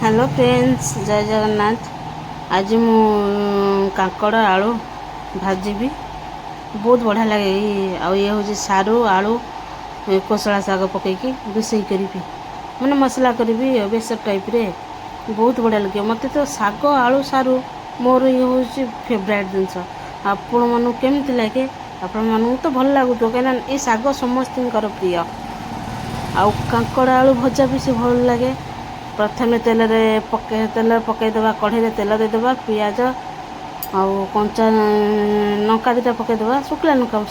Hello friends, जय जगन्नाथ। आज मु कांकड़ आलू भाजीबी बहुत बढ़िया लगे। ये हूँ सारू आलू कोसला शाग पकईकी रोसई करी मैंने मसला करी बेसर टाइप रे बहुत बढ़िया लगे मत। तो शाग आलू सारू मोर ये हूँ फेवरेट जिनस। आपण मन केमती लगे? आपण मन तो भल लगुथ कहीं ये शाग समस्त प्रिय। आउ कांकड़ आलू भजा भी से भल लगे। प्रथम तेल पकईदे कढ़ई तेल देदेबा पियाज आउ कंचा लंका दुटा पकईदे शुक्ला लंका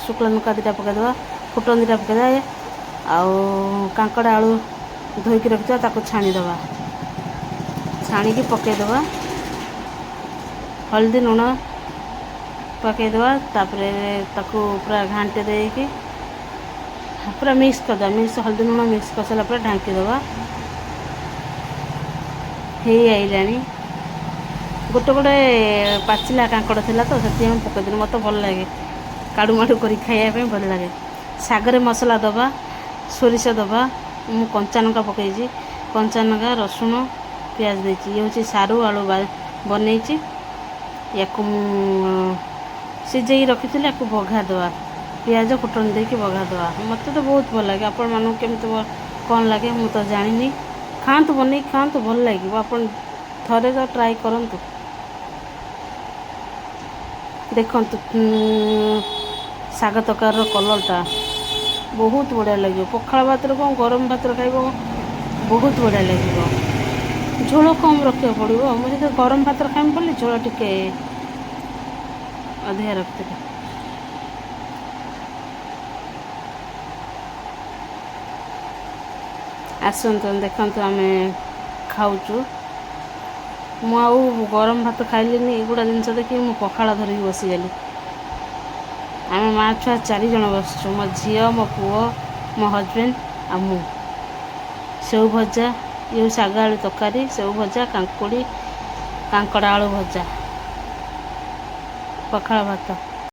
शुक्ला लंका दुटा पकईदे फुटन दुटा पकईदे आउ कांकड़ आलू धोईकी रखिथा ताको छाणीदे छाणीकी पकईदे हल्दी लुण पकईदे तापर ताको पूरा घांटी देकी पूरा मिक्स करदे मिक्स हल्दी लुण मिक्स कर सारा ढांकीदे हे आइलानी गोटे गोटे पाचिला कांकड़ थिला तो से पकईदेली मत भल लगे काड़ू माड़ू कर खाइबा भल लगे। सागरे मसला दबा सोरिष दबा मु कंचा लंका पकईची कंचा लंका रसुण पियाज देची ये हूँ सारू आलू बनईची या सिझे रखी या बघार दबा पियाज फुटन देकी बघार दबा मत तो बहुत भल लगे। आपण मानू केमती कौन लगे मु तो जानी खातु बन खातु भल लगे अपन थरे तो ट्राई करंतु देखंतु शाग तकार कलरटा बहुत बढ़िया लगे। पखाल भात कौन गरम भात खाइब बहुत बढ़िया लगे। झोल कम रखा पड़ो मुझे गरम भात खाइम बोली झोल टिके अधिका रखते आसतु देखते आम खाऊचु। मु गरम भात खाइलिनी एगुड़ा जिनस देखिए मु पखाड़ धरिकी बसीगली। आम माँ छुआ 4 जन बसचु मो झी मो पुओ मो हजबैंड आ मु। सेव भजा ये शाग आलू तरकारी सेव भजा कांकुड़ी कांकड़ आलू भजा पखाड़ भात।